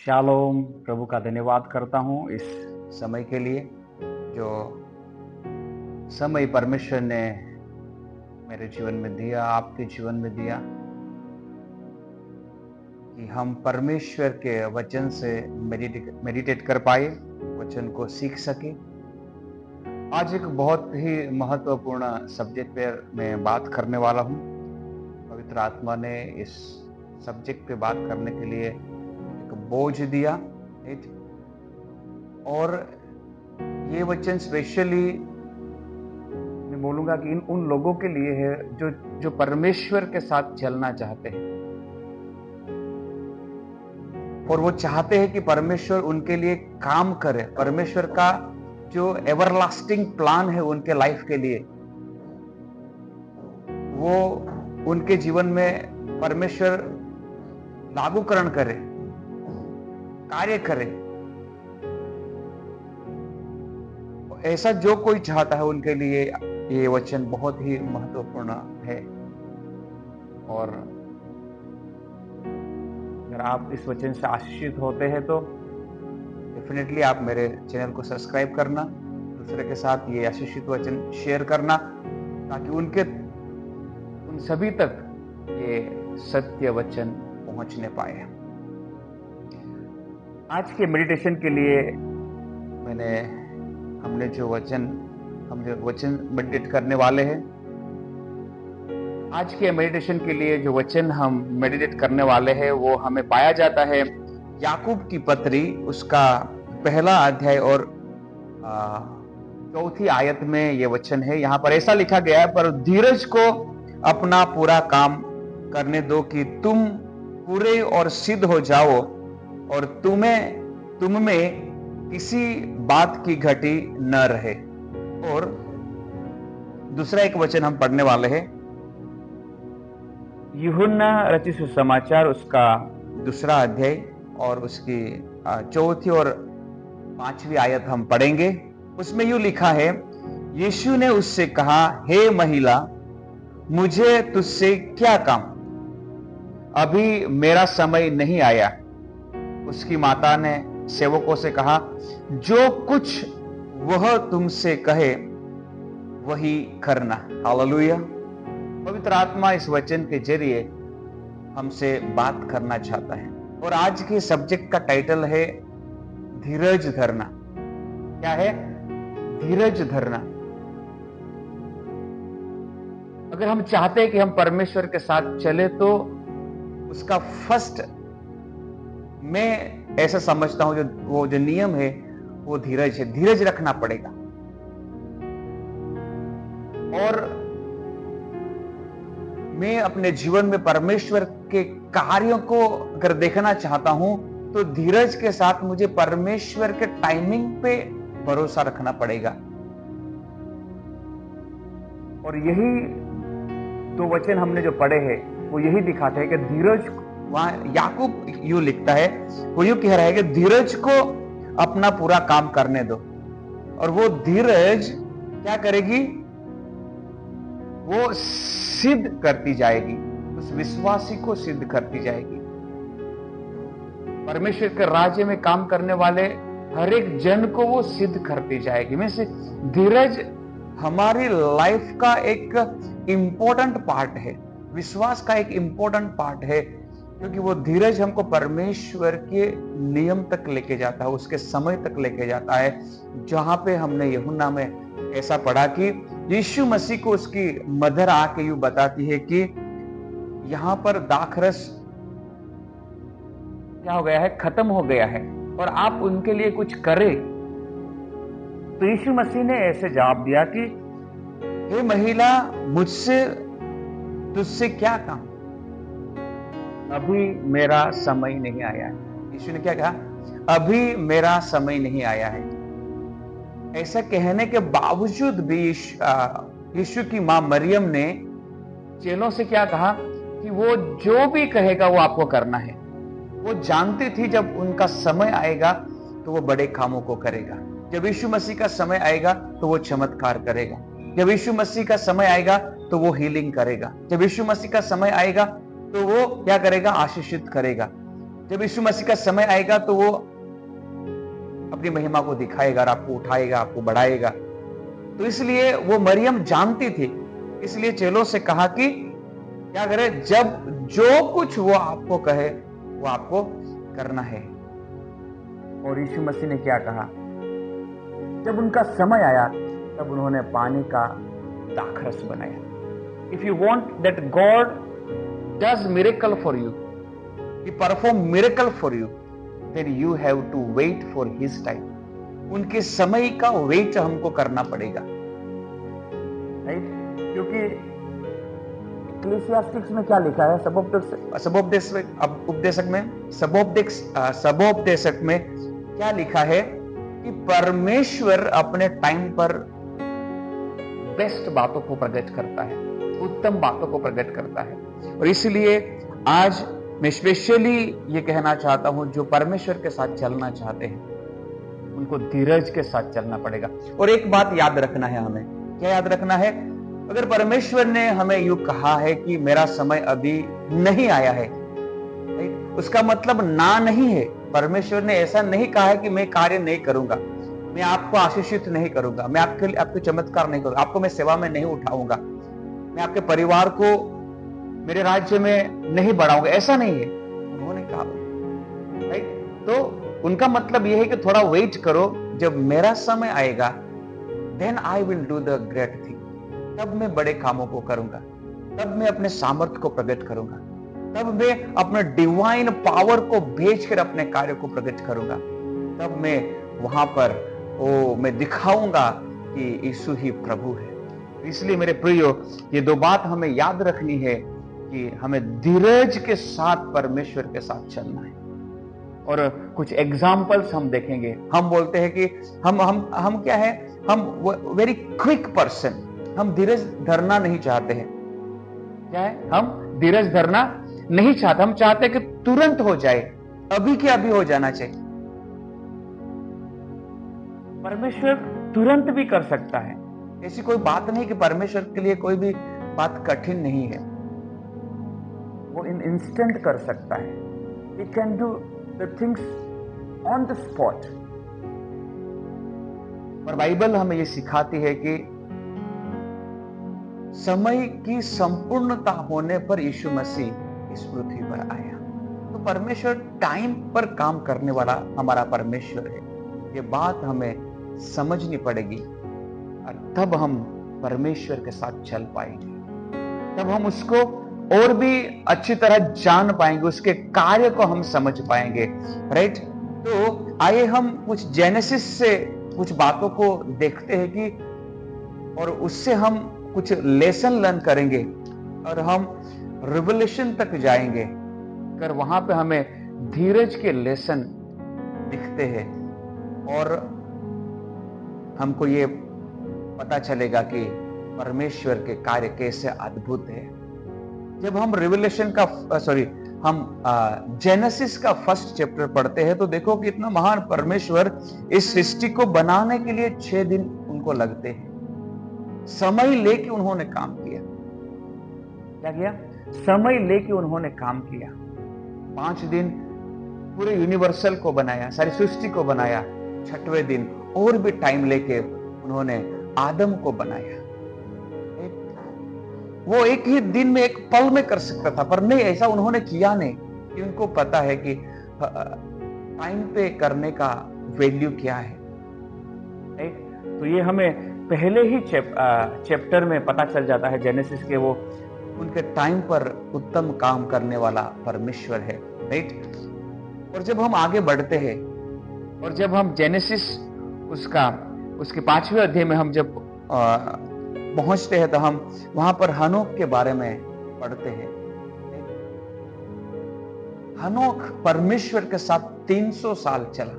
Shalom. प्रभु का धन्यवाद करता हूँ इस समय के लिए, जो समय परमेश्वर ने मेरे जीवन में दिया, आपके जीवन में दिया, कि हम परमेश्वर के वचन से मेडिटेट कर पाए, वचन को सीख सके। आज एक बहुत ही महत्वपूर्ण सब्जेक्ट पर मैं बात करने वाला हूँ। पवित्र आत्मा ने इस सब्जेक्ट पे बात करने के लिए एक बोझ दिया, और ये वचन स्पेशली मैं बोलूंगा कि उन लोगों के लिए है जो परमेश्वर के साथ चलना चाहते हैं, और वो चाहते हैं कि परमेश्वर उनके लिए काम करे। परमेश्वर का जो एवरलास्टिंग प्लान है उनके लाइफ के लिए, वो उनके जीवन में परमेश्वर लागूकरण करे, कार्य करे। ऐसा जो कोई चाहता है उनके लिए ये वचन बहुत ही महत्वपूर्ण है। और अगर आप इस वचन से आशीषित होते हैं तो डेफिनेटली आप मेरे चैनल को सब्सक्राइब करना, दूसरे के साथ ये आशीषित वचन शेयर करना, ताकि उन सभी तक ये सत्य वचन पहुंचने पाए। आज के मेडिटेशन के लिए हम जो वचन मेडिटेट करने वाले हैं, आज के मेडिटेशन के लिए जो वचन हम मेडिटेट करने वाले हैं वो हमें पाया जाता है याकूब की पत्री, उसका पहला अध्याय और चौथी आयत में ये वचन है। यहाँ पर ऐसा लिखा गया है, पर धीरज को अपना पूरा काम करने दो कि तुम पूरे और सिद्ध हो जाओ, और तुम में किसी बात की घटी न रहे। और दूसरा एक वचन हम पढ़ने वाले हैं, यूहन्ना रचित सुसमाचार, उसका दूसरा अध्याय और उसकी चौथी और पांचवी आयत हम पढ़ेंगे। उसमें यूं लिखा है, यीशु ने उससे कहा, हे महिला, मुझे तुझसे क्या काम? अभी मेरा समय नहीं आया। उसकी माता ने सेवकों से कहा, जो कुछ वह तुमसे कहे वही करना। हालेलुया। पवित्र आत्मा इस वचन के जरिए हमसे बात करना चाहता है, और आज के सब्जेक्ट का टाइटल है धीरज धरना। क्या है? धीरज धरना। अगर हम चाहते हैं कि हम परमेश्वर के साथ चले, तो उसका फर्स्ट, मैं ऐसा समझता हूं, जो नियम है वो धीरज है। धीरज रखना पड़ेगा। और मैं अपने जीवन में परमेश्वर के कार्यों को अगर देखना चाहता हूं, तो धीरज के साथ मुझे परमेश्वर के टाइमिंग पे भरोसा रखना पड़ेगा। और यही दो वचन हमने जो पढ़े हैं वो यही दिखाते हैं कि धीरज, वहां याकूब यूं लिखता है, वो यूं कह रहा है कि धीरज को अपना पूरा काम करने दो। और वो धीरज क्या करेगी? वो सिद्ध करती जाएगी, उस विश्वासी को सिद्ध करती जाएगी। परमेश्वर के राज्य में काम करने वाले हर एक जन को वो सिद्ध करती जाएगी। में से धीरज हमारी लाइफ का एक इंपॉर्टेंट पार्ट है, विश्वास का एक इंपॉर्टेंट पार्ट है, क्योंकि वो धीरज हमको परमेश्वर के नियम तक लेके जाता है, उसके समय तक लेके जाता है। जहां पे हमने यूहन्ना में ऐसा पढ़ा कि यीशु मसीह को उसकी मदर आके यूं बताती है कि यहां पर दाखरस क्या हो गया है? खत्म हो गया है, और आप उनके लिए कुछ करें। तो यीशु मसीह ने ऐसे जवाब दिया कि हे महिला, तुझसे क्या काम? अभी मेरा समय नहीं आया है। यीशु ने क्या कहा? अभी मेरा समय नहीं आया है। ऐसा कहने के बावजूद भी यीशु की मां मरियम ने चेलों से क्या कहा कि वो जो भी कहेगा वो आपको करना है। वो जानती थी जब उनका समय आएगा तो वो बड़े कामों को करेगा। जब यीशु मसीह का समय आएगा तो वो चमत्कार करेगा। जब यीशु मसीह का समय आएगा तो वो हीलिंग करेगा। जब यीशु मसीह का समय आएगा तो वो क्या करेगा? आशीषित करेगा। जब यीशु मसीह का समय आएगा तो वो अपनी महिमा को दिखाएगा और आपको उठाएगा, आपको बढ़ाएगा। तो इसलिए वो मरियम जानती थी, इसलिए चेलों से कहा कि क्या करे, जब जो कुछ वो आपको कहे वो आपको करना है। और यीशु मसीह ने क्या कहा? जब उनका समय आया तब उन्होंने पानी का दाखरस बनाया। If you want that God does miracle for you, he perform miracle for you, then you have to wait for his time. उनके समय का वेट हमको करना पड़ेगा, राइट? क्योंकि इक्लेसियास्टिक्स में क्या लिखा है? सबोपदेशक में क्या लिखा है कि परमेश्वर अपने टाइम पर बेस्ट बातों को प्रकट करता है, उत्तम बातों को प्रकट करता है। और इसलिए आज मैं स्पेशली ये कहना चाहता हूं, जो परमेश्वर के साथ चलना चाहते हैं उनको धीरज के साथ चलना पड़ेगा। और एक बात याद रखना है हमें, क्या याद रखना है? अगर परमेश्वर ने हमें यूं कहा है कि मेरा समय अभी नहीं आया है, उसका मतलब ना नहीं है। परमेश्वर ने ऐसा नहीं कहा है कि मैं कार्य नहीं करूंगा, मैं आपको आशीषित नहीं करूंगा, मैं आपके चमत्कार नहीं करूंगा, आपको मैं सेवा में नहीं उठाऊंगा, मैं आपके परिवार को मेरे राज्य में नहीं बढ़ाऊंगा, ऐसा नहीं है। उन्होंने कहा, राइट? तो उनका मतलब यह है कि थोड़ा वेट करो, जब मेरा समय आएगा then I will do the great thing, तब मैं बड़े कामों को करूंगा, तब मैं अपने सामर्थ्य को प्रकट करूंगा, तब मैं अपने डिवाइन पावर को भेजकर अपने कार्य को प्रकट करूंगा, तब मैं वहां पर मैं दिखाऊंगा कि यीशु ही प्रभु है। इसलिए मेरे प्रियो, ये दो बात हमें याद रखनी है कि हमें धीरज के साथ परमेश्वर के साथ चलना है। और कुछ एग्जाम्पल्स हम देखेंगे। हम बोलते हैं कि हम क्या है, हम वेरी क्विक पर्सन, हम धीरज धरना नहीं चाहते हैं। क्या है? हम धीरज धरना नहीं चाहते, हम चाहते हैं कि तुरंत हो जाए, अभी के अभी हो जाना चाहिए। परमेश्वर तुरंत भी कर सकता है, ऐसी कोई बात नहीं कि परमेश्वर के लिए कोई भी बात कठिन नहीं है। वो इन इंस्टेंट कर सकता है। He can do the things on the spot. पर बाइबल हमें ये सिखाती है कि समय की संपूर्णता होने पर यीशु मसीह इस पृथ्वी पर आया। तो परमेश्वर टाइम पर काम करने वाला हमारा परमेश्वर है, ये बात हमें समझनी पड़ेगी। और तब हम परमेश्वर के साथ चल पाएंगे, तब हम उसको और भी अच्छी तरह जान पाएंगे, उसके कार्य को हम समझ पाएंगे, राइट? तो आइए हम कुछ जेनेसिस से कुछ बातों को देखते हैं कि और उससे हम कुछ लेसन लर्न करेंगे और हम रिवलेशन तक जाएंगे, अगर वहां पे हमें धीरज के लेसन दिखते हैं और हमको ये पता चलेगा कि परमेश्वर के कार्य कैसे अद्भुत है। जब हम हम जेनेसिस का फर्स्ट चैप्टर पढ़ते हैं तो देखो कि इतना महान परमेश्वर इस सृष्टि को बनाने के लिए 6 दिन उनको लगते हैं। समय लेके उन्होंने काम किया। क्या किया? समय लेके उन्होंने काम किया। 5 दिन पूरे यूनिवर्सल को बनाया, सारी सृष्टि को बनाया। 6वें दिन और भी टाइम लेके उन्होंने आदम को बनाया। वो एक ही दिन में, एक पल में कर सकता था, पर नहीं, ऐसा उन्होंने किया नहीं, कि उनको पता है कि टाइम पे करने का वैल्यू क्या है। तो ये हमें पहले ही चैप्टर में पता चल जाता है जेनेसिस के, वो उनके टाइम पर उत्तम काम करने वाला परमेश्वर है, राइट? और जब हम आगे बढ़ते हैं और जब हम जेनेसिस उसके 5वें अध्याय में हम जब पहुंचते हैं तो हम वहां पर हनोक के बारे में पढ़ते हैं। हनोक परमेश्वर के साथ 300 साल चला।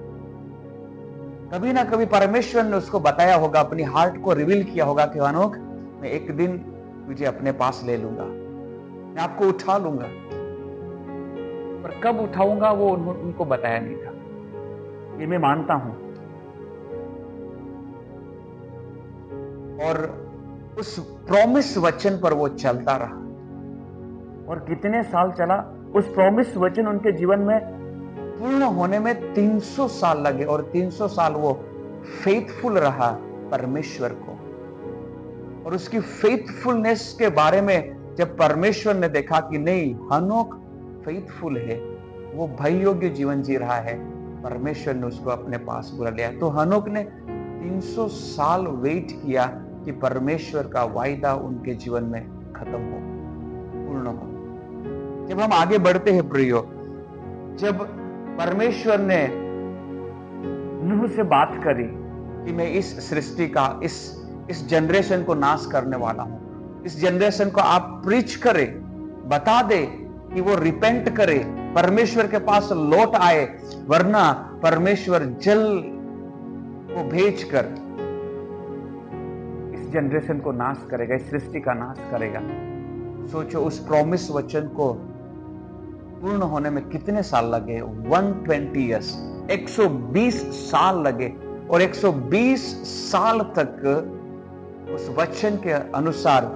कभी ना कभी परमेश्वर ने उसको बताया होगा, अपनी हार्ट को रिवील किया होगा कि हनोक, मैं एक दिन तुझे अपने पास ले लूंगा, मैं आपको उठा लूंगा। पर कब उठाऊंगा वो उनको बताया नहीं था। ये मैं मानता हूं। और उस प्रॉमिस वचन पर वो चलता रहा। और कितने साल चला? उस प्रॉमिस वचन उनके जीवन में पूर्ण होने में 300 साल लगे और 300 साल वो फेथफुल रहा परमेश्वर को। और उसकी फेथफुलनेस के बारे में जब परमेश्वर ने देखा कि नहीं, हनोक फेथफुल है, वो भय योग्य जीवन जी रहा है, परमेश्वर ने उसको अपने पास बुला लिया। तो हनोक ने 300 साल वेट किया कि परमेश्वर का वायदा उनके जीवन में खत्म हो, पूर्ण हो। जब हम आगे बढ़ते हैं प्रियो, जब परमेश्वर ने नूह से बात करी कि मैं इस सृष्टि का, इस जनरेशन को नाश करने वाला हूं, इस जनरेशन को आप प्रीच करे, बता दे कि वो रिपेंट करे, परमेश्वर के पास लौट आए, वरना परमेश्वर जल को भेजकर इस जनरेशन को नाश करेगा, इस सृष्टि का नाश करेगा। सोचो, उस प्रॉमिस वचन को पूर्ण होने में कितने साल लगे? 120 ईयर्स, 120 साल लगे। और 120 साल तक उस वचन के अनुसार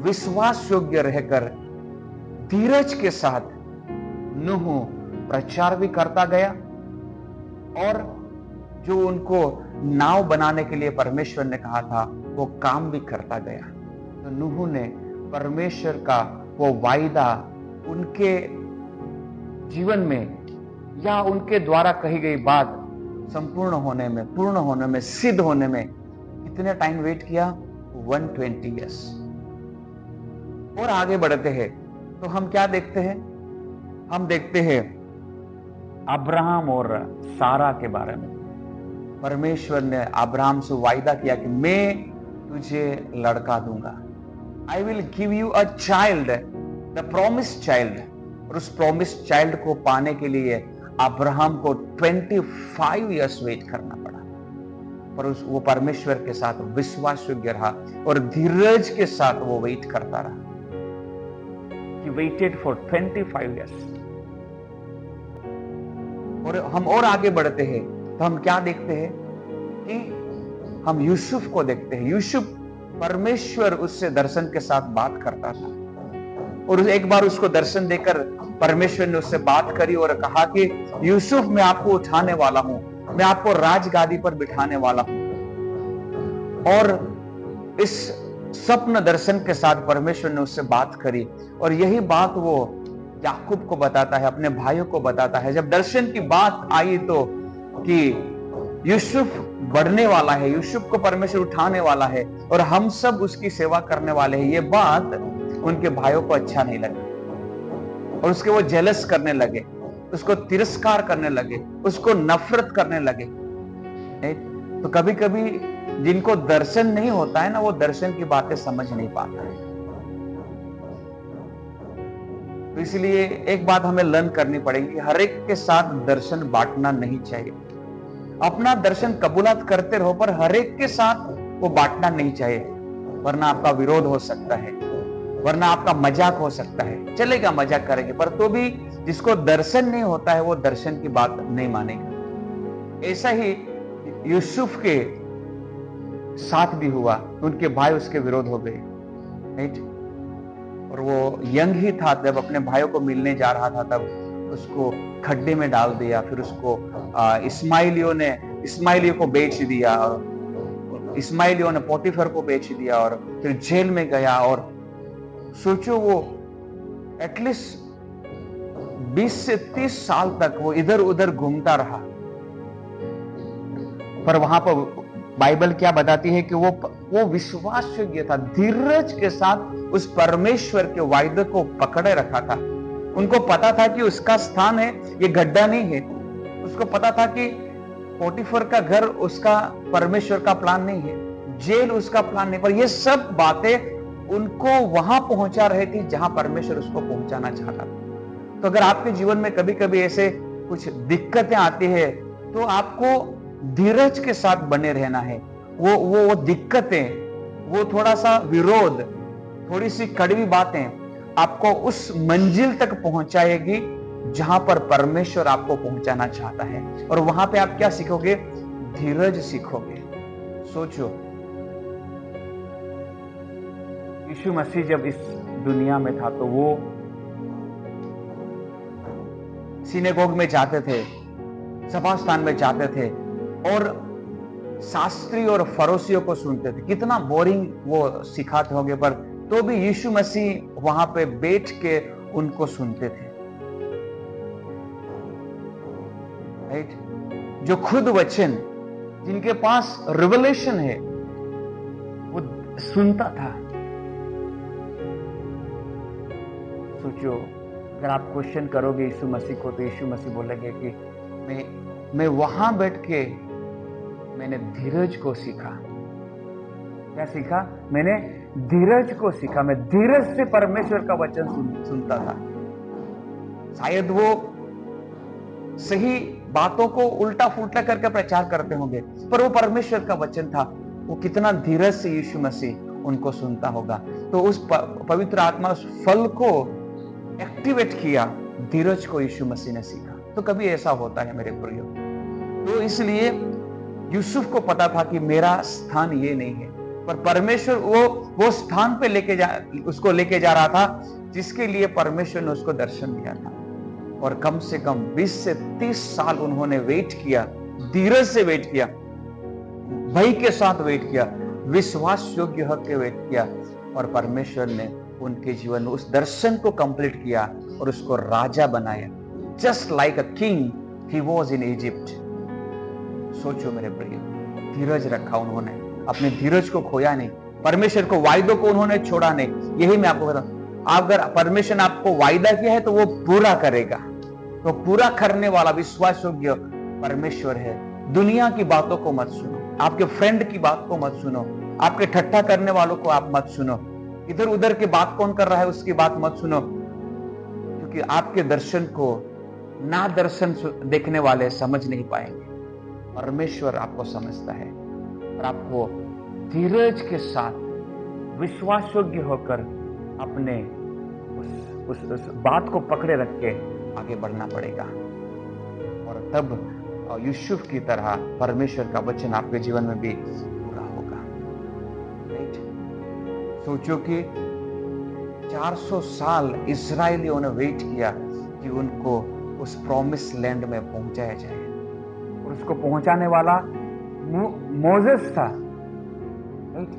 विश्वास योग्य रहकर धीरज के साथ नूह प्रचार भी करता गया, और जो उनको नाव बनाने के लिए परमेश्वर ने कहा था वो काम भी करता गया। तो नूह ने परमेश्वर का वो वायदा उनके जीवन में, या उनके द्वारा कही गई बात संपूर्ण होने में, पूर्ण होने में, सिद्ध होने में कितने टाइम वेट किया? 120 ईयर्स। और आगे बढ़ते हैं तो हम क्या देखते हैं? हम देखते हैं अब्राहम और सारा के बारे में। परमेश्वर ने अब्राहम से वायदा किया कि मैं तुझे लड़का दूंगा, I will give you a child, the promised child. और उस प्रॉमिस्ड चाइल्ड को पाने के लिए अब्राहम को 25 ईयर्स वेट करना पड़ा, पर वो परमेश्वर के साथ विश्वास योग्य रहा और धीरज के साथ वो वेट करता रहा। He waited for 25 years। और हम और आगे बढ़ते हैं तो हम क्या देखते हैं कि हम यूसुफ को देखते हैं। यूसुफ, परमेश्वर उससे दर्शन के साथ बात करता था, और एक बार उसको दर्शन देकर परमेश्वर ने उससे बात करी और कहा कि यूसुफ, मैं आपको उठाने वाला हूं, मैं आपको राजगादी पर बिठाने वाला हूं। और इस स्वप्न दर्शन के साथ परमेश्वर ने उससे बात करी, और यही बात वो याकूब को बताता है, अपने भाइयों को बताता है। जब दर्शन की बात आई तो कि यूसुफ बढ़ने वाला है, यूसुफ को परमेश्वर उठाने वाला है और हम सब उसकी सेवा करने वाले हैं, ये बात उनके भाइयों को अच्छा नहीं लगा और उसके वो जेलस करने लगे, उसको तिरस्कार करने लगे, उसको नफरत करने लगे। तो कभी कभी जिनको दर्शन नहीं होता है ना, वो दर्शन की बातें समझ नहीं पाता है। तो इसलिए एक बात हमें लर्न करनी पड़ेगी, हर एक के साथ दर्शन बांटना नहीं चाहिए। अपना दर्शन कबूलात करते रहो, पर हर एक के साथ वो बांटना नहीं चाहिए, वरना आपका विरोध हो सकता है, वरना आपका मजाक हो सकता है। चलेगा, मजाक करेंगे, पर तो भी जिसको दर्शन नहीं होता है वो दर्शन की बात नहीं मानेगा। ऐसा ही यूसुफ के साथ भी हुआ, उनके भाई उसके विरोध हो गए, राइट। और वो यंग ही था जब अपने भाइयों को मिलने जा रहा था, तब उसको खड्डे में डाल दिया, फिर उसको इस्माइलियों को बेच दिया, और इस्माइलियों ने पोटीफर को बेच दिया, और फिर जेल में गया। और सोचो, वो एटलीस्ट 20 से 30 साल तक वो इधर उधर घूमता रहा, पर वहां पर बाइबल क्या बताती है कि वो विश्वास योग्य था, धीरज के साथ उस परमेश्वर के वायदे को पकड़े रखा था। उनको पता था कि उसका स्थान है, ये गड्ढा नहीं है। उसको पता था कि पोटीफर का घर उसका परमेश्वर का प्लान नहीं है, जेल उसका प्लान नहीं, पर ये सब बातें उनको वहां पहुंचा रही थी जहां परमेश्वर उसको पहुंचाना चाहता था। तो अगर आपके जीवन में कभी कभी ऐसे कुछ दिक्कतें आती है, तो आपको धीरज के साथ बने रहना है। वो दिक्कतें, वो थोड़ा सा विरोध, थोड़ी सी कड़वी बातें आपको उस मंजिल तक पहुंचाएगी जहां पर परमेश्वर आपको पहुंचाना चाहता है। और वहां पे आप क्या सीखोगे? धीरज सीखोगे। सोचो, यीशु मसीह जब इस दुनिया में था तो वो सिनेगोग में जाते थे, सभा स्थान में जाते थे और शास्त्री और फरोसियों को सुनते थे। कितना बोरिंग वो सिखाते होंगे, पर तो भी यीशु मसीह वहां पे बैठ के उनको सुनते थे। राइट? जो खुद वचन, जिनके पास रिवलेशन है, वो सुनता था। सोचो, अगर आप क्वेश्चन करोगे यीशु मसीह को, तो यीशु मसीह बोलेंगे कि मैं वहां बैठ के मैंने धीरज को सीखा। क्या सीखा? मैंने धीरज को सीखा। मैं धीरज से परमेश्वर का वचन सुनता था। शायद वो सही बातों को उल्टा फुल्टा करके प्रचार करते होंगे, पर वो परमेश्वर का वचन था। वो कितना धीरज से यीशु मसीह उनको सुनता होगा। तो उस पवित्र आत्मा उस फल को एक्टिवेट किया, धीरज को यीशु मसीह ने सीखा। तो कभी ऐसा होता है मेरे प्रियो। तो इसलिए यूसुफ को पता था कि मेरा स्थान ये नहीं है, पर परमेश्वर वो स्थान पे उसको लेके जा रहा था जिसके लिए परमेश्वर ने उसको दर्शन दिया था। और कम से कम 20 से 30 साल उन्होंने वेट किया, धीरज से वेट किया, भय के साथ वेट किया, विश्वास योग्य होकर वेट किया, और परमेश्वर ने उनके जीवन में उस दर्शन को कंप्लीट किया और उसको राजा बनाया। Just like a king he was in Egypt. सोचो मेरे प्रिय, धीरज रखा उन्होंने, अपने धीरज को खोया नहीं, परमेश्वर को वायदों को उन्होंने छोड़ा नहीं। यही मैं आपको बताऊं, अगर परमेश्वर ने आपको वायदा किया है तो वो पूरा करेगा। तो पूरा करने वाला विश्वास योग्य परमेश्वर है। दुनिया की बातों को मत सुनो, आपके फ्रेंड की बात को मत सुनो, आपके ठट्ठा करने वालों को आप मत सुनो, इधर उधर की बात कौन कर रहा है उसकी बात मत सुनो, क्योंकि आपके दर्शन को ना दर्शन देखने वाले समझ नहीं पाएंगे। परमेश्वर आपको समझता है, और आपको धीरज के साथ विश्वास योग्य होकर अपने उस बात को पकड़े रख के आगे बढ़ना पड़ेगा। और तब यूसुफ की तरह परमेश्वर का वचन आपके जीवन में भी पूरा होगा। राइट? सोचो कि 400 साल इस्राएलियों ने वेट किया कि उनको उस प्रॉमिस लैंड में पहुंचाया जाए, और उसको पहुंचाने वाला मोसेस था। राइट?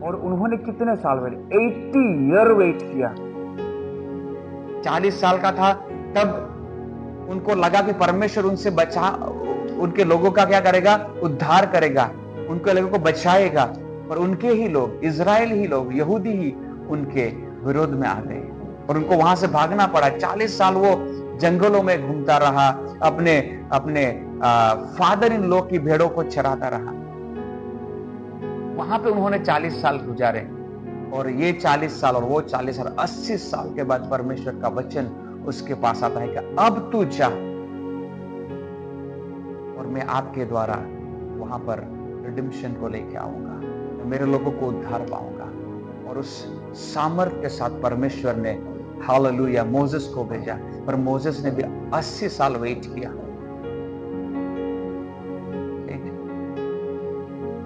और उन्होंने कितने साल वेट? 80 ईयर वेट किया। 40 साल का था तब उनको लगा कि परमेश्वर उनके लोगों का क्या करेगा? उद्धार करेगा, उनके लोगों को बचाएगा। पर उनके ही लोग, इजराइल ही लोग, यहूदी ही उनके विरोध में आ गए और उनको वहां से भागना पड़ा। 40 साल वो जंगलों में घूमता रहा, अपने फादर इन लॉ की भेड़ों को चराता रहा। वहां पे उन्होंने 40 साल गुजारे, और ये 40 साल और वो 40 साल, 80 साल के बाद परमेश्वर का वचन उसके पास आता है कि अब तू जा, और मैं आपके द्वारा वहां पर रिडेम्पशन को लेके आऊंगा, मेरे लोगों को उद्धार पाऊंगा। और उस सामर्थ्य के साथ परमेश्वर ने हालेलुया मोसेस को भेजा, पर मोसेस ने भी 80 साल वेट किया।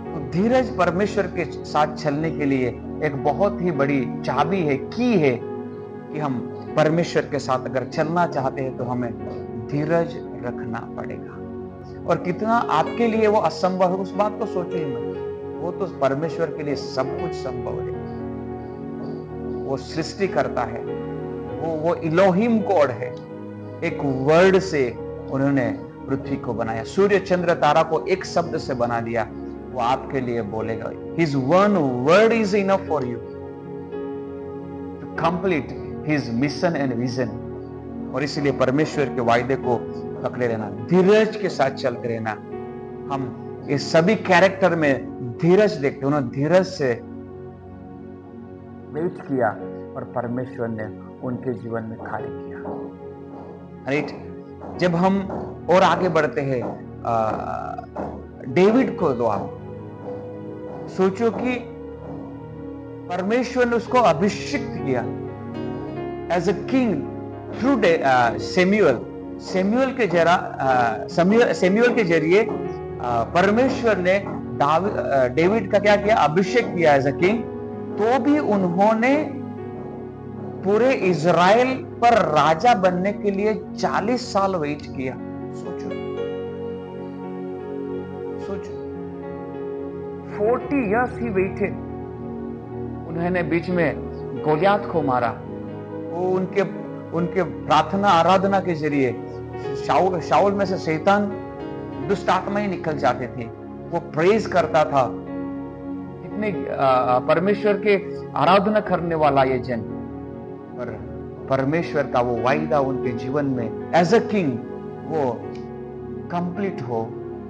तो धीरज परमेश्वर के साथ चलने के लिए एक बहुत ही बड़ी चाबी है, की है, कि हम परमेश्वर के साथ अगर चलना चाहते हैं तो हमें धीरज रखना पड़ेगा। और कितना आपके लिए वो असंभव है, उस बात को सोचिए मत। वो तो परमेश्वर के लिए सब कुछ संभव है। वो सृष्टि करता है, वो इलोहिम गॉड है। एक वर्ड से उन्होंने पृथ्वी को बनाया, सूर्य चंद्र तारा को एक शब्द से बना दिया। वो आपके लिए बोलेगा, His one word is enough for you to complete His mission and vision। और इसलिए परमेश्वर के वायदे को पकड़े रहना, धीरज के साथ चलते रहना। हम इस सभी कैरेक्टर में धीरज देखते, उन्होंने धीरज से वेट किया और परमेश्वर ने उनके जीवन में कार्य किया। राइट? जब हम और आगे बढ़ते हैं, डेविड को दो आप सोचो कि परमेश्वर ने उसको अभिषेक किया as a king through Samuel के जरिए परमेश्वर ने डेविड का क्या किया? अभिषेक किया एज अ किंग। तो भी उन्होंने पूरे इजराइल पर राजा बनने के लिए 40 साल वेट किया। सोचो 40 years ही वेटेड। उन्होंने बीच में गोलियात को मारा। वो उनके प्रार्थना आराधना के जरिए शाऊल में से शैतान दुष्ट आत्माएं निकल जाते थे। वो प्रेज करता था। कितने परमेश्वर के आराधना करने वाला ये जन, पर परमेश्वर का वो वायदा उनके जीवन में एज अ किंग वो कंप्लीट हो,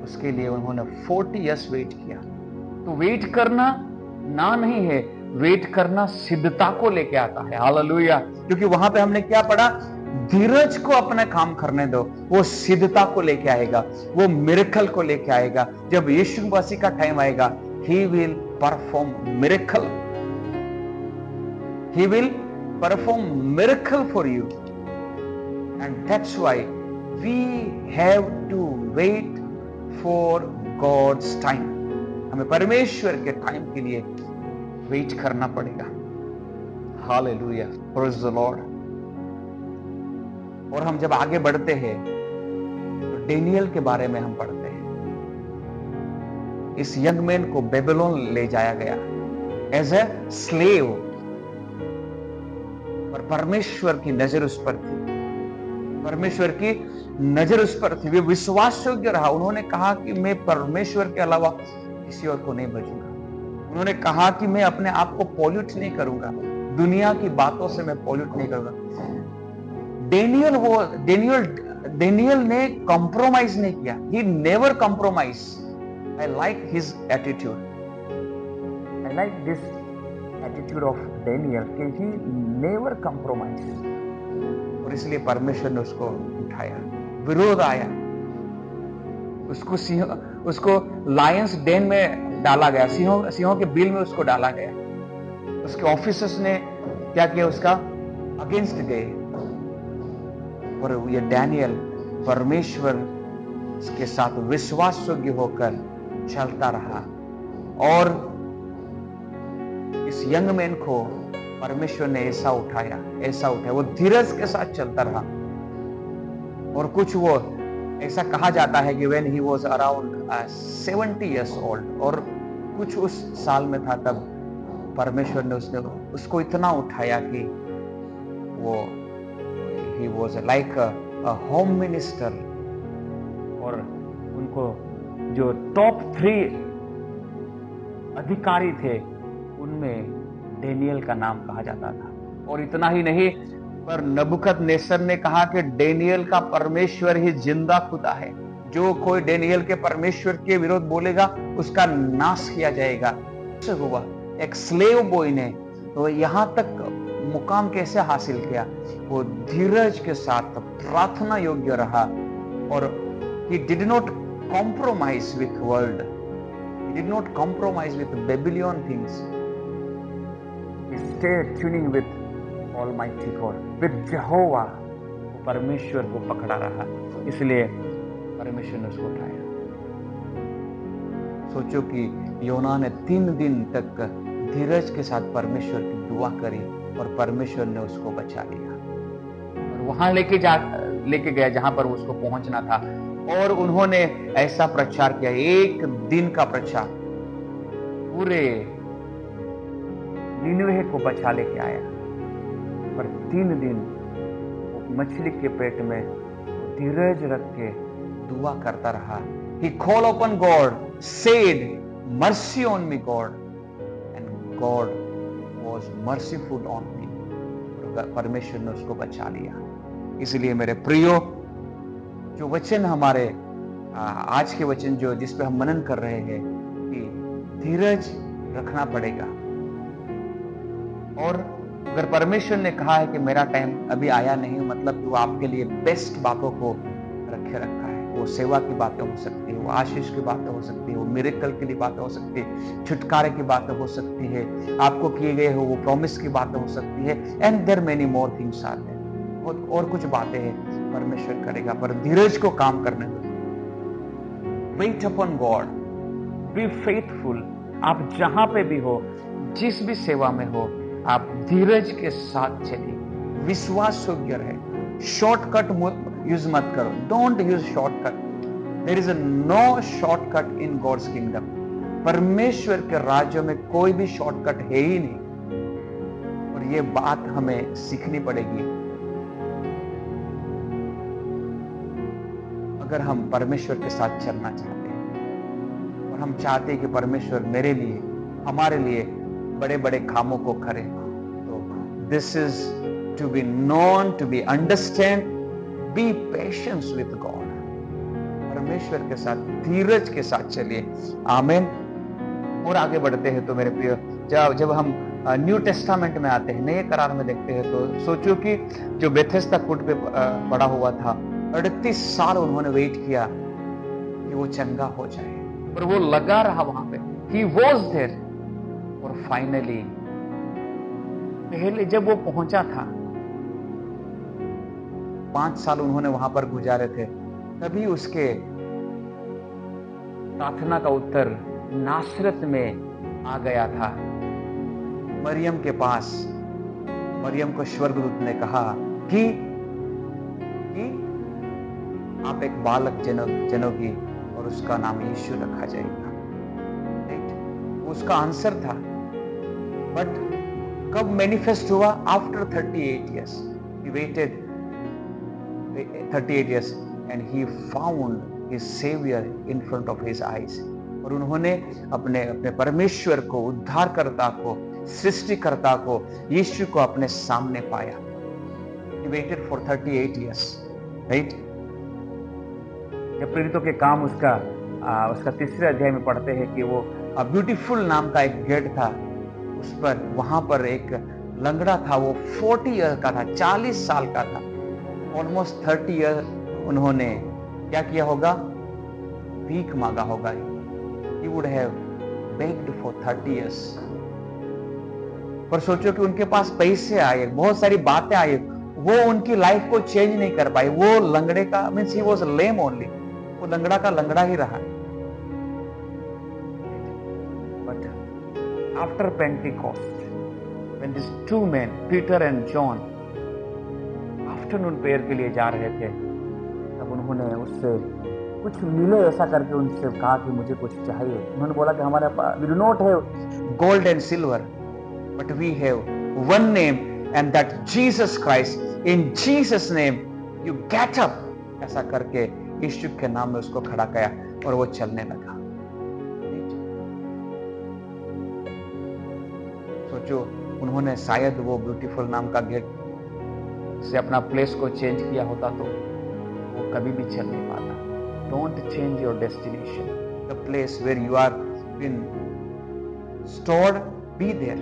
उसके लिए उन्होंने 40 इयर्स वेट किया। तो वेट करना ना नहीं है, वेट करना सिद्धता को लेके आता है। हालेलुया। क्योंकि वहां पे हमने क्या पढ़ा, धीरज को अपना काम करने दो, वो सिद्धता को लेके आएगा, वो मिरेकल को लेके आएगा। जब यीशु मसीह का टाइम आएगा, he will perform miracle, he will perform miracle for you. And that's why we have to wait for God's time. हमें परमेश्वर के टाइम के लिए वेट करना पड़ेगा। Hallelujah, praise the Lord. और हम जब आगे बढ़ते हैं तो डेनियल के बारे में हम पढ़ते हैं। इस यंग मैन को बेबीलोन ले जाया गया एज ए स्लेव, पर परमेश्वर की नजर उस पर थी, परमेश्वर की नजर उस पर थी। वे विश्वास योग्य रहा। उन्होंने कहा कि मैं परमेश्वर के अलावा किसी और को नहीं भजूंगा। उन्होंने कहा कि मैं अपने आप को पॉल्यूट नहीं करूंगा, दुनिया की बातों से मैं पॉल्यूट नहीं करूंगा। डेनियल ने कॉम्प्रोमाइज नहीं किया। He never compromise. I like his attitude, I like this attitude of Daniel कि ही नेवर कॉम्प्रोमाइज। और इसलिए परमेश्वर ने उसको उठाया। विरोध आया, उसको लायंस डेन में डाला गया, सिंहों के बिल में उसको डाला गया। उसके ऑफिसर्स ने क्या किया, उसका अगेंस्ट गए। और ये डैनियल परमेश्वर के साथ विश्वास योग्य होकर चलता रहा। और इस यंग मैन को परमेश्वर ने ऐसा उठाया। वो धीरज के साथ चलता रहा। और कुछ वो ऐसा कहा जाता है कि when he was around 70 years old, और कुछ उस साल में था तब परमेश्वर ने उसको इतना उठाया कि वो he was like a home minister। और उनको जो टॉप 3 अधिकारी थे उनमें डेनियल का नाम कहा जाता था। और इतना ही नहीं, पर नबूकदनेस्सर ने कहा कि डेनियल का परमेश्वर ही जिंदा खुदा है। जो कोई डेनियल के परमेश्वर के विरोध बोलेगा उसका नाश किया जाएगा। ऐसे हुआ। एक स्लेव बॉय ने तो यहां तक मुकाम कैसे हासिल किया, वो धीरज के साथ प्रार्थना योग्य रहा। और he did not compromise with world, he did not compromise with Babylon things, he stayed tuning with Almighty God, with Jehovah। परमेश्वर को पकड़ा रहा, इसलिए परमेश्वर ने उसको उठाया। सोचो कि योना ने 3 दिन तक धीरज के साथ परमेश्वर की दुआ करी और परमेश्वर ने उसको बचा लिया और वहां लेके गया जहां पर उसको पहुंचना था। और उन्होंने ऐसा प्रचार किया, 1 दिन का प्रचार, पूरे निनवे को बचा लेके आया। पर 3 दिन मछली के पेट में धीरज रख के दुआ करता रहा। He called upon God, said, "Mercy on me, God," and God was merciful on me। परमेश्वर ने उसको बचा लिया। इसलिए मेरे प्रियो, जो वचन हमारे आज के वचन जो जिस पे हम मनन कर रहे हैं कि धीरज रखना पड़ेगा। और अगर परमेश्वर ने कहा है कि मेरा टाइम अभी आया नहीं, मतलब कि वो आपके लिए बेस्ट बातों को रखा है। वो सेवा की बातें हो सकती है, वो आशीष की बातें हो सकती है, वो मिरेकल के लिए बातें हो सकती है, छुटकारे की बातें हो सकती है, आपको किए गए हो वो प्रॉमिस की बातें हो सकती है। And there many more things are there. और कुछ बातें हैं परमेश्वर करेगा, पर धीरज को काम करने दो। Weight upon God, be faithful. आप जहां पे भी हो, जिस भी सेवा में हो, आप धीरज के साथ चलिए, विश्वास योग्य रहे। शॉर्टकट यूज मत करो, don't use shortcut. There is no shortcut in God's kingdom. परमेश्वर के राज्य में कोई भी शॉर्टकट है ही नहीं, और ये बात हमें सीखनी पड़ेगी अगर हम परमेश्वर के साथ चलना चाहते हैं, और हम चाहते हैं कि परमेश्वर मेरे लिए, हमारे लिए बड़े बड़े कामों को करे। तो this is to be known, to be understand, be patience with God. परमेश्वर के साथ धीरज के साथ चलिए। आमीन। और आगे बढ़ते हैं तो मेरे प्रिय, जब हम न्यू टेस्टामेंट में आते हैं, नए करार में देखते हैं, तो सोचो कि जो बेथेस्दा कुंड पे पड़ा हुआ था, 38 साल उन्होंने वेट किया कि वो चंगा हो जाए, और वो लगा रहा वहां पे। He was there. और फाइनली पहले जब वो पहुंचा था, 5 साल उन्होंने वहां पर गुजारे थे, तभी उसके प्रार्थना का उत्तर नासरत में आ गया था। मरियम के पास, मरियम को स्वर्गदूत ने कहा कि आप एक बालक जनोगी और उसका नाम यीशु रखा जाएगा। उसका आंसर था। बट कब मैनिफेस्ट हुआ? After 38 years. He waited 38 years and he found his savior in front of his eyes. और उन्होंने अपने परमेश्वर को, उद्धारकर्ता को, सृष्टिकर्ता को, यीशु को अपने सामने पाया। He waited for 38 years, right? जब प्रेरितों के काम उसका तीसरे अध्याय में पढ़ते हैं कि वो ब्यूटीफुल नाम का एक गेट था, उस पर वहां पर एक लंगड़ा था, वो 40 ईयर का था, 40 साल का था। ऑलमोस्ट 30 ईयर उन्होंने क्या किया होगा? भीख मांगा होगा। He would have begged for 30 years. पर सोचो कि उनके पास पैसे आए, बहुत सारी बातें आई, वो उनकी लाइफ को चेंज नहीं कर पाई। वो लंगड़े का means he was lame only, वो लंगड़ा का लंगड़ा ही रहा। But after Pentecost, when these two men, Peter and John, afternoon prayer के लिए जा रहे थे, तब उन्होंने उससे कुछ मिले ऐसा करके उनसे कहा कि मुझे कुछ चाहिए। उन्होंने बोला कि हमारे पास, we do not have gold and silver, but we have one name and that Jesus Christ. In Jesus name you get up. ऐसा करके यीशु के नाम में उसको खड़ा किया और वो चलने लगा। सोचो, उन्होंने शायद वो ब्यूटीफुल नाम का गेट से अपना प्लेस को चेंज किया होता तो वो कभी भी चल नहीं पाता। Don't change your destination. The place where you are been stored, be there.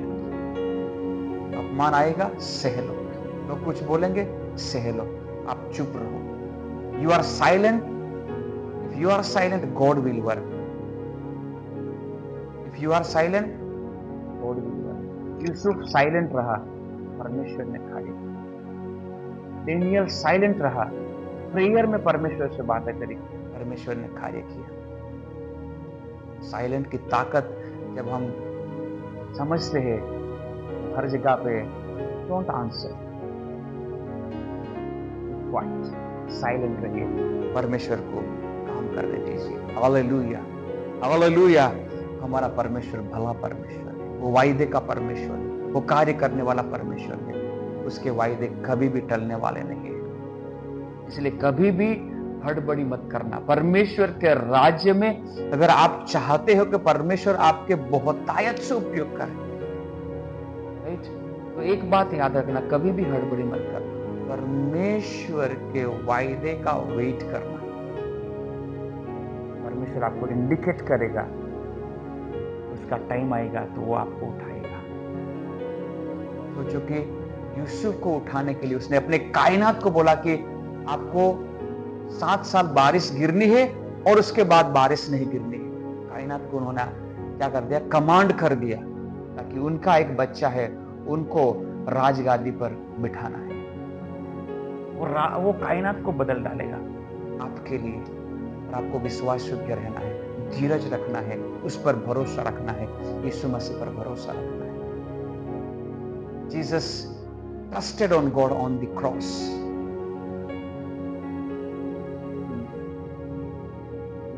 अपमान आएगा, सह लो। लोग कुछ बोलेंगे, सह लो, आप चुप रहो। You are silent. If you are silent, God will work. If you are silent, God will work. Yusuf silent रहा, परमेश्वर ने कार्य किया। डेनियल साइलेंट रहा, प्रेयर में परमेश्वर से बातें करी, परमेश्वर ने कार्य किया। साइलेंट की ताकत जब हम समझते हैं, हर जगह पे डोंट आंसर, क्वाइट, साइलेंट रहिए, परमेश्वर को काम करने दीजिए। Hallelujah, hallelujah. हमारा परमेश्वर भला परमेश्वर है, वो वायदे का परमेश्वर है, वो कार्य करने वाला परमेश्वर है। उसके वायदे कभी भी टलने वाले नहीं है। इसलिए कभी भी हड़बड़ी मत करना। परमेश्वर के राज्य में अगर आप चाहते हो कि परमेश्वर आपके बहुतायत से उपयोग करे, राइट, तो एक बात याद रखना, कभी भी हड़बड़ी मत करना। परमेश्वर के वायदे का वेट करना। परमेश्वर आपको इंडिकेट करेगा, उसका टाइम आएगा तो वो आपको उठाएगा। सोचो कि यूसुफ को उठाने के लिए उसने अपने कायनात को बोला कि आपको 7 साल बारिश गिरनी है और उसके बाद बारिश नहीं गिरनी है। कायनात को उन्होंने क्या कर दिया? कमांड कर दिया, ताकि उनका एक बच्चा है, उनको राजगादी पर बिठाना है। वो कायनात को बदल डालेगा आपके लिए। और आपको विश्वास योग्य रहना है, धीरज रखना है, उस पर भरोसा रखना है, यीशु मसीह पर भरोसा रखना है। Jesus trusted on God on the cross.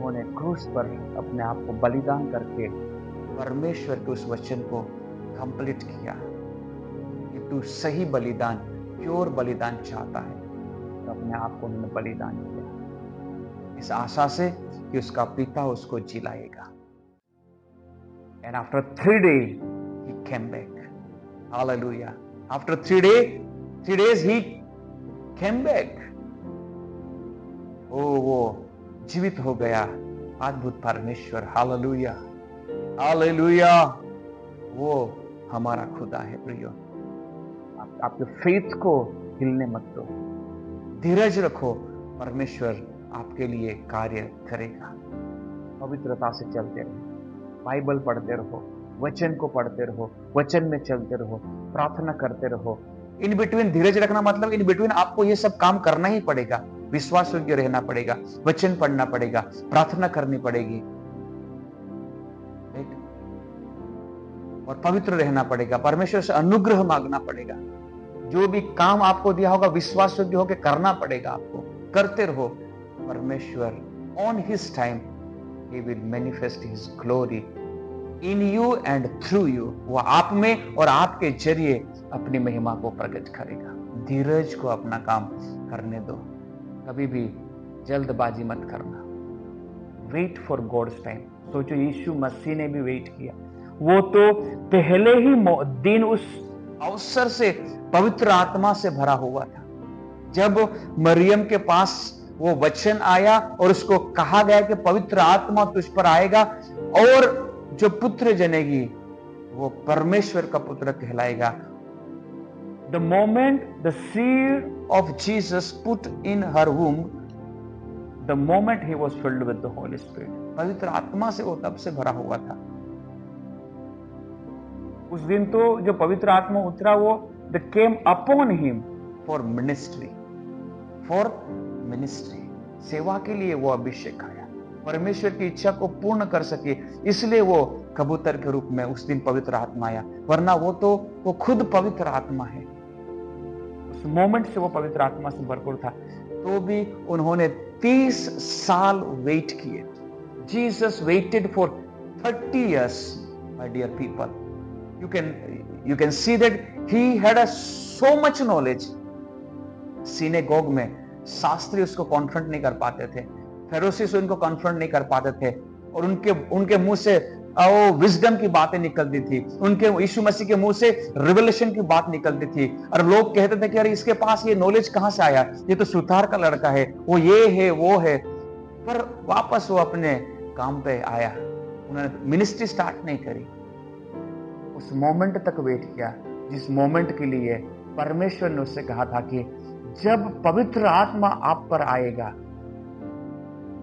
उन्होंने क्रूस पर अपने आप को बलिदान करके परमेश्वर के उस वचन को कंप्लीट किया कि तू सही बलिदान, प्योर बलिदान चाहता है, तो अपने आप को उन्होंने बलिदान किया इस आशा से कि उसका पिता उसको जिलाएगा। And after 3 days, he came back. Hallelujah. After 3 days, he came back. वो जीवित हो गया। अद्भुत परमेश्वर। Hallelujah, hallelujah. वो हमारा खुदा है प्रियो। आपके फेथ को हिलने मत दो, धीरज रखो, परमेश्वर आपके लिए कार्य करेगा। पवित्रता से चलते रहो, बाइबल पढ़ते रहो, वचन को पढ़ते रहो, वचन में चलते रहो, प्रार्थना करते रहो। इन बिटवीन धीरज रखना मतलब इन बिटवीन आपको ये सब काम करना ही पड़ेगा। विश्वास योग्य रहना पड़ेगा, वचन पढ़ना पड़ेगा, प्रार्थना करनी पड़ेगी और पवित्र रहना पड़ेगा, परमेश्वर से अनुग्रह मांगना पड़ेगा। जो भी काम आपको दिया होगा विश्वास योग्य होकर करना पड़ेगा, आपको करते रहो। परमेश्वर on his time He will manifest His glory in you and through you. वो आप में और आपके जरिए अपनी महिमा को प्रकट करेगा। धीरज को अपना काम करने दो, कभी भी जल्दबाजी मत करना। Wait for God's time. सोचो यीशु मसीह ने भी वेट किया। वो तो पहले ही दिन उस अवसर से पवित्र आत्मा से भरा हुआ था। जब मरियम के पास वो वचन आया और उसको कहा गया कि पवित्र आत्मा तुझ पर आएगा और जो पुत्र जनेगी वो परमेश्वर का पुत्र कहलाएगा। The moment the seed of Jesus put in her womb, the moment he was filled with the Holy Spirit, पवित्र आत्मा से वो तब से भरा हुआ था। उस दिन तो जो पवित्र आत्मा उतरा वो that came upon him for ministry, सेवा के लिए वो अभिषेक आया, परमेश्वर की इच्छा को पूर्ण कर सके, इसलिए वो कबूतर के रूप में उस दिन पवित्र आत्मा आया। वरना वो खुद पवित्र आत्मा है। उस मोमेंट से वो पवित्र आत्मा से भरपूर था। तो भी उन्होंने 30 साल वेट किए। Jesus waited for 30 years, my dear people. You can see that he had so much knowledge. Synagogue में शास्त्री उसको कॉन्फ्रंट नहीं कर पाते थे, फरीसी से उनको कॉन्फ्रंट नहीं कर पाते थे और उनके मुंह से विजडम की बातें निकलती थी, उनके यीशु मसीह के मुंह से रिवलेशन की बात निकलती थी और लोग कहते थे कि अरे इसके पास ये नॉलेज कहां से आया, ये तो सुतार का लड़का है, वो ये है वो है। पर वापस वो अपने काम पे आया, उन्होंने मिनिस्ट्री स्टार्ट नहीं करी। उस मोमेंट तक वेट किया जिस मोमेंट के लिए परमेश्वर ने उससे कहा था कि जब पवित्र आत्मा आप पर आएगा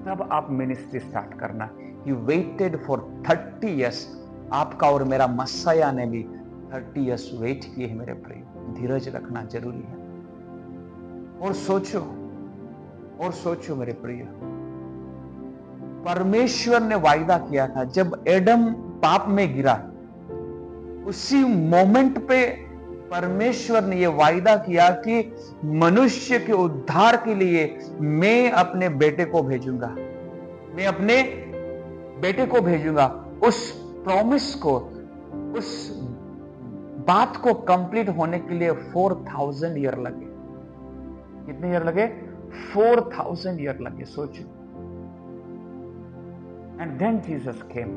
तब आप मिनिस्ट्री स्टार्ट करना। He waited for 30 years. आपका और मेरा मसाया ने भी 30 years वेट किए हैं मेरे प्रिय। धीरज रखना जरूरी है। और सोचो मेरे प्रिय, परमेश्वर ने वायदा किया था जब एडम पाप में गिरा, उसी मोमेंट पे परमेश्वर ने यह वायदा किया कि मनुष्य के उद्धार के लिए मैं अपने बेटे को भेजूंगा। उस प्रॉमिस को, उस बात को कंप्लीट होने के लिए 4000 ईयर लगे। कितने ईयर लगे? 4000 ईयर लगे। सोचो। And then Jesus came.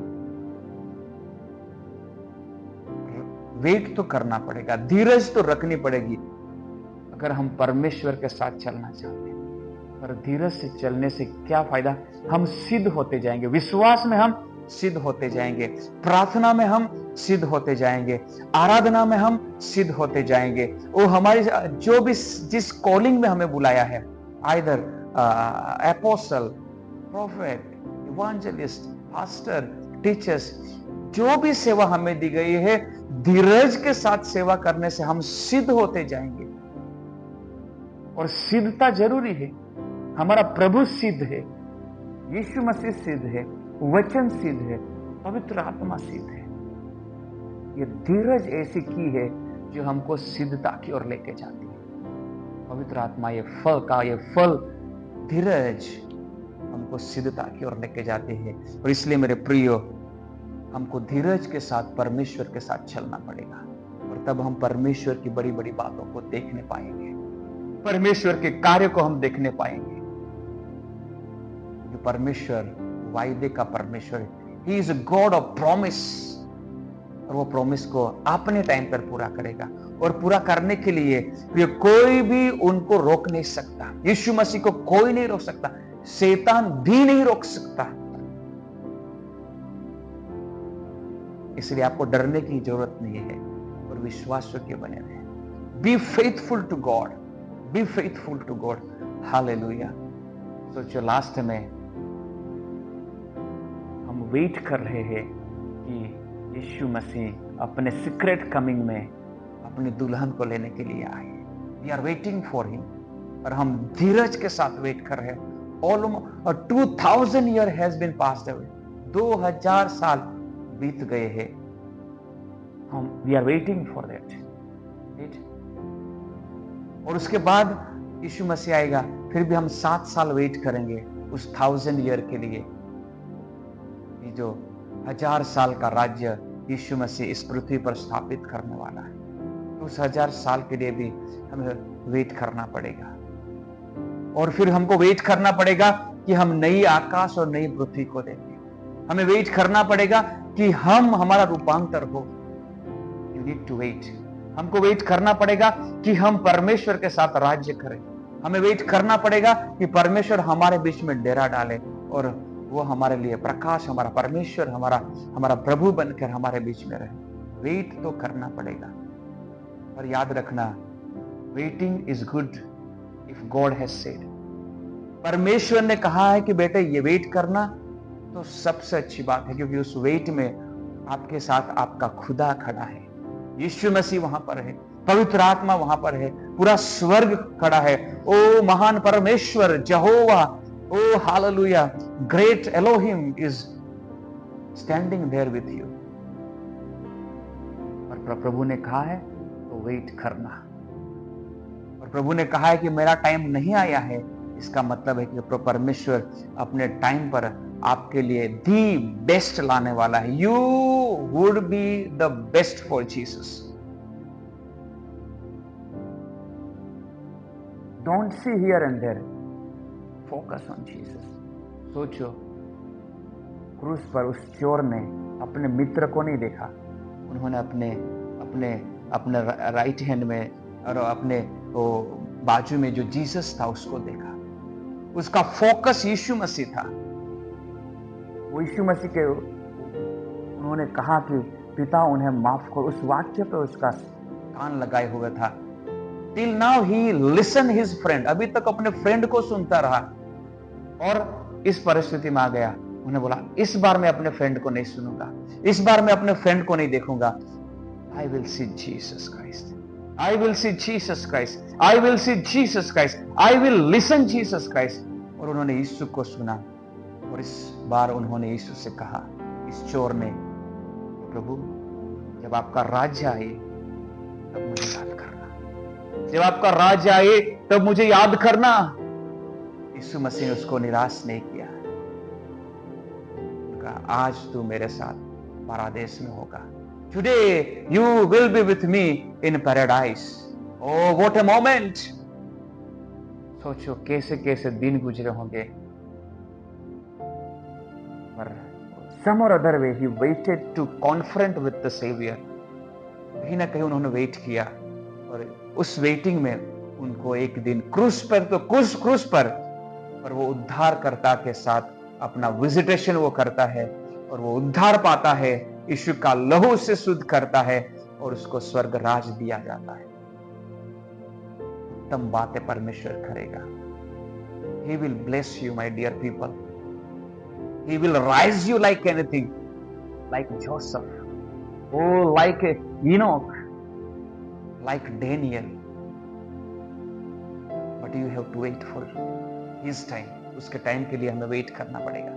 Wait तो करना पड़ेगा, धीरज तो रखनी पड़ेगी अगर हम परमेश्वर के साथ चलना चाहते हैं। पर धीरज से चलने से क्या फायदा? हम सिद्ध होते जाएंगे, विश्वास में हम सिद्ध होते जाएंगे, प्रार्थना में हम सिद्ध होते जाएंगे, आराधना में हम सिद्ध होते जाएंगे। वो हमारी जो भी जिस कॉलिंग में हमें बुलाया है, either apostle, prophet, evangelist, pastor, teachers, जो भी सेवा हमें दी गई है, धीरज के साथ सेवा करने से हम सिद्ध होते जाएंगे। और सिद्धता जरूरी है। हमारा प्रभु सिद्ध है, यीशु मसीह सिद्ध है, वचन सिद्ध है, पवित्र आत्मा सिद्ध है। ये धीरज ऐसी की है जो हमको सिद्धता की ओर लेके जाती है। पवित्र आत्मा ये फल धीरज, हमको सिद्धता की ओर लेके जाती है। और इसलिए मेरे प्रियो, हमको धीरज के साथ परमेश्वर के साथ चलना पड़ेगा, और तब हम परमेश्वर की बड़ी बड़ी बातों को देखने पाएंगे, परमेश्वर के कार्य को हम देखने पाएंगे। क्योंकि परमेश्वर वायदे का परमेश्वर है। He is a God of promise, और वो प्रॉमिस को अपने टाइम पर पूरा करेगा। और पूरा करने के लिए कोई भी उनको रोक नहीं सकता। यीशु मसीह को कोई नहीं रोक सकता, शैतान भी नहीं रोक सकता। इसलिए आपको डरने की जरूरत नहीं है, और विश्वास के बने रहे। Be faithful to God, be faithful to God. Hallelujah. सोचो, लास्ट में हम वेट कर रहे हैं कि यीशु मसीह अपने सीक्रेट कमिंग में अपनी दुल्हन को लेने के लिए आए। We are waiting for him, और हम धीरज के साथ वेट कर रहे हैं। Almost 2000 year has been passed away. 2000 साल बीत गए हैं। हम we are waiting for that. और उसके बाद यीशु मसीह आएगा। फिर भी हम 7 साल वेट करेंगे उस 1000 ईयर के लिए, जो 1000 साल का राज्य यीशु मसीह इस पृथ्वी पर स्थापित करने वाला है। तो उस 1000 साल के लिए भी हमें वेट करना पड़ेगा। और फिर हमको वेट करना पड़ेगा कि हम नई आकाश और नई पृथ्वी को देखें। हमें वेट करना पड़ेगा कि हमारा रूपांतर हो। You need to wait. हमको वेट करना पड़ेगा कि हम परमेश्वर के साथ राज्य करें। हमें वेट करना पड़ेगा कि परमेश्वर हमारे बीच में डेरा डाले, और वो हमारे लिए प्रकाश, हमारा परमेश्वर, हमारा प्रभु बनकर हमारे बीच में रहे। वेट तो करना पड़ेगा। और याद रखना, waiting is good if God has said. परमेश्वर ने कहा है कि बेटे ये वेट करना, तो सबसे अच्छी बात है, क्योंकि उस वेट में आपके साथ आपका खुदा खड़ा है। यीशु मसीह वहां पर है, पवित्र आत्मा वहां पर है, पूरा स्वर्ग खड़ा है। ओ महान परमेश्वर जहोवा, ओ hallelujah, great Elohim is standing there with you. और प्रभु ने कहा है तो वेट करना। और प्रभु ने कहा है कि मेरा टाइम नहीं आया है, इसका मतलब है कि परमेश्वर अपने टाइम पर आपके लिए दी बेस्ट लाने वाला है। You would be the best for Jesus. Don't see here and there, focus on Jesus. सोचो, क्रूस पर उस चोर ने अपने मित्र को नहीं देखा, उन्होंने अपने राइट हैंड में और अपने बाजू में जो जीसस था उसको देखा। उसका फोकस यीशु मसीह था। वो यीशु मसीह के, उन्होंने कहा कि पिता उन्हें माफ करो, उस वाक्य पे उसका कान लगाए हुए था। Till now he listen his friend, अभी तक अपने फ्रेंड को सुनता रहा, और इस परिस्थिति में आ गया। उन्हें बोला, इस बार मैं अपने फ्रेंड को नहीं सुनूंगा, इस बार मैं अपने फ्रेंड को नहीं देखूंगा। I will see Jesus Christ. I will see Jesus Christ. I will see Jesus Christ. I will listen Jesus Christ. और उन्होंने यीशु को सुना, और इस बार उन्होंने यीशु से कहा, इस चोर ने, प्रभु जब आपका राज्य आए तब मुझे याद करना, जब आपका राज्य आए तब मुझे याद करना। यीशु मसीह ने उसको निराश नहीं किया। कहा, आज तू मेरे साथ पारादेश में होगा। Today you will be with me in paradise. Oh, what a moment! सोचो कैसे कैसे दिन गुजरे होंगे। पर some or other way he waited to confront with the Savior. कहीं ना कहीं उन्होंने वेट किया, और उस वेटिंग में उनको एक दिन क्रूस पर, तो क्रूस पर वो उद्धारकर्ता के साथ अपना विजिटेशन वो करता है, और वो उद्धार पाता है, यीशु का लहू से शुद्ध करता है, और उसको स्वर्ग राज दिया जाता है। उत्तम बातें परमेश्वर करेगा। He will bless you, my dear people. He will rise you like anything, like Joseph, oh, like Enoch, like Daniel. But you have to wait for his time. उसके टाइम के लिए हमें वेट करना पड़ेगा।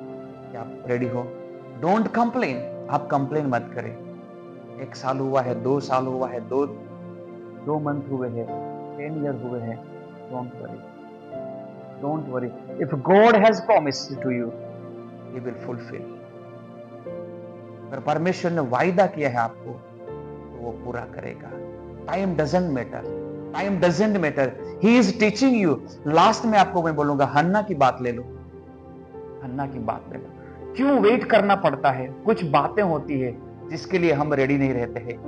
क्या आप रेडी हो? Don't complain. आप कंप्लेन मत करें। 1 साल हुआ है, 2 साल हुआ है, 2 मंथ हुए हैं, 10 ईयर हुए हैं, don't worry. Don't worry. If God has promised to you, He will fulfill. अगर परमेश्वर ने वायदा किया है आपको तो वो पूरा करेगा. Time doesn't matter. Time doesn't matter. He is teaching you. Last में आपको मैं बोलूंगा, हन्ना की बात ले लो. हन्ना की बात ले लो. क्यों वेट करना पड़ता है? कुछ बातें होती है जिसके लिए हम रेडी नहीं रहते हैं.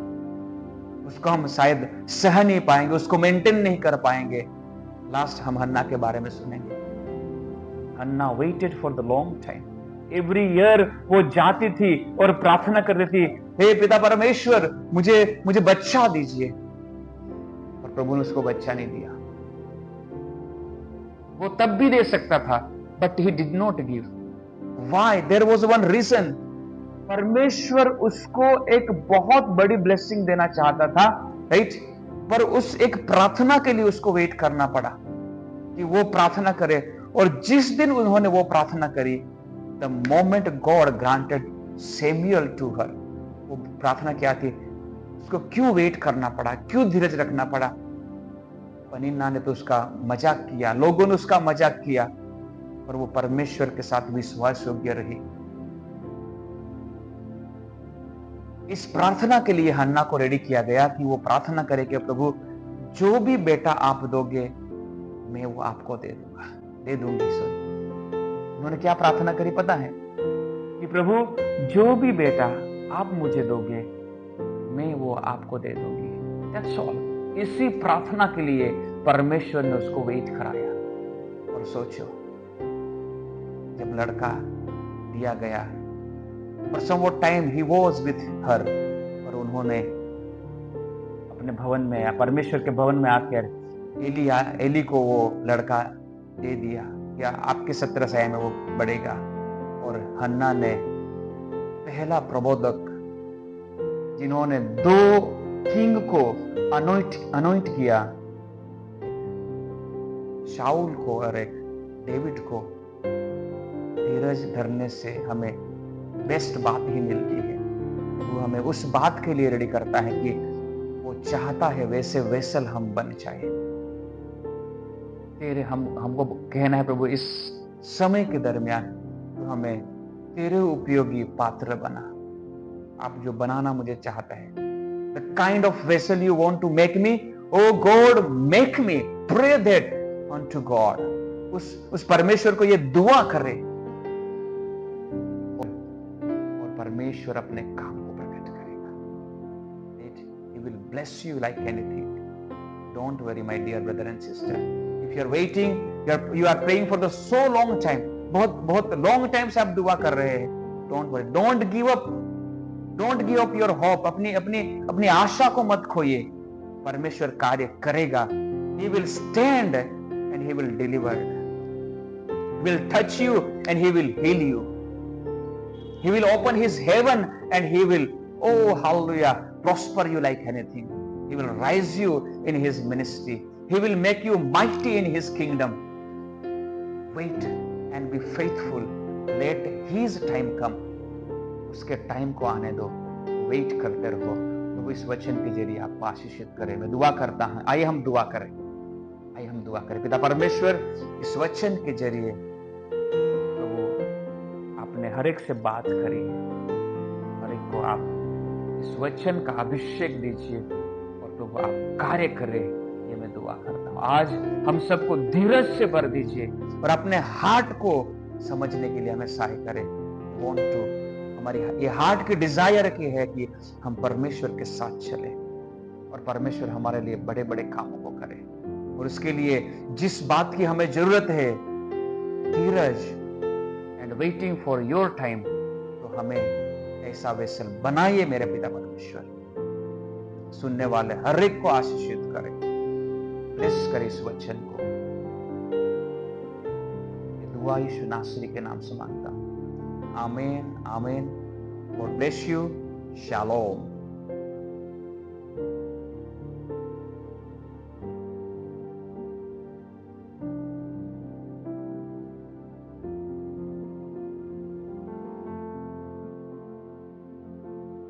उसको हम शायद सह नहीं पाएंगे, उसको मेंटेन नहीं कर पाएंगे. लास्ट हम हन्ना के बारे में सुनेंगे. Hannah waited for the long time. Every year वो जाती थी और प्रार्थना करती थी, हे पिता परमेश्वर, मुझे बच्चा दीजिए. और प्रभु ने उसको बच्चा नहीं दिया. वो तब भी दे सकता था, but he did not give. Why? There was one reason. परमेश्वर उसको एक बहुत बड़ी ब्लेसिंग देना चाहता था, राइट? पर उस एक प्रार्थना के लिए उसको वेट करना पड़ा कि वो प्रार्थना करे. और जिस दिन उन्होंने वो प्रार्थना करी, the moment God granted Samuel to her. वो प्रार्थना क्या थी? उसको क्यों वेट करना पड़ा? क्यों धीरज रखना पड़ा? पनिन्ना ने तो उसका मजाक किया, लोगों ने उसका मजाक किया, पर वो परमेश्वर के साथ विश्वास योग्य रही. इस प्रार्थना के लिए हन्ना को रेडी किया गया कि वो प्रार्थना करे कि प्रभु, जो भी बेटा आप दोगे मैं वो आपको दे दूंगी. उन्होंने क्या प्रार्थना करी पता है? कि प्रभु, जो भी बेटा आप मुझे दोगे मैं वो आपको दे दूंगी. That's all. इसी प्रार्थना के लिए परमेश्वर ने उसको वेट कराया. और सोचो, जब लड़का दिया गया, for some more time he was with her, और उन्होंने अपने भवन में या परमेश्वर के भवन में आकर एली को वो लड़का दे दिया. या आपके 17 साल में वो बढ़ेगा. और हन्ना ने पहला प्रबोधक, जिन्होंने 2 किंग को अनॉइंट किया, शाऊल को और एक डेविड को, धीरज धरने से हमें बेस्ट बात ही मिलती है. वो हमें उस बात के लिए रेडी करता है कि वो चाहता है वैसे वेसल हम बन जाए. तेरे हमको कहना है प्रभु, इस समय के दरमियान तो हमें तेरे उपयोगी पात्र बना. आप जो बनाना मुझे चाहता है, the kind of vessel you want to make me, oh God, make me. Pray that unto God. उस परमेश्वर को ये दुआ करे और परमेश्वर अपने काम को प्रकट करेगा. He will bless you like anything. Don't worry, my dear brother and sister. If you are waiting, you are praying for the so long time. बहुत long time से आप दुआ कर रहे हैं. Don't worry. Don't give up. Don't give up your hope. अपनी आशा को मत खोइए. परमेश्वर कार्य करेगा. He will stand and he will deliver. He will touch you and he will heal you. He will open his heaven and he will, oh hallelujah, prosper you like anything. He will rise you in his ministry. He will make you mighty in his kingdom. Wait and be faithful. Let his time come. उसके time को आने दो. Wait करते रहो. तो इस वचन के जरिए आपको आशीषित करे. मैं दुआ करता हूं. आइए हम दुआ करें. पिता परमेश्वर, इस वचन के जरिए प्रभु आपने हर एक से बात करी. हर एक को आप इस वचन का अभिषेक दीजिए और प्रभु आप कार्य करें. ये मैं दुआ करता हूं. आज हम सबको धीरज से भर दीजिए और अपने हार्ट को समझने के लिए हमें सहाय करें. वांट टू, हमारी ये हार्ट की डिजायर की है कि हम परमेश्वर के साथ चले और परमेश्वर हमारे लिए बड़े बड़े कामों को करे. और उसके लिए जिस बात की हमें जरूरत है, धीरज and waiting for your time, तो हमें ऐसा वेसल बनाइए मेरे पिता परमेश्वर. सुनने वाले हर एक को आशीषित करें. ब्लेस करे इस वचन को. ये दुआ यीशु नासरी के नाम से मांगता हूं. आमीन, आमीन. God bless you. शालोम.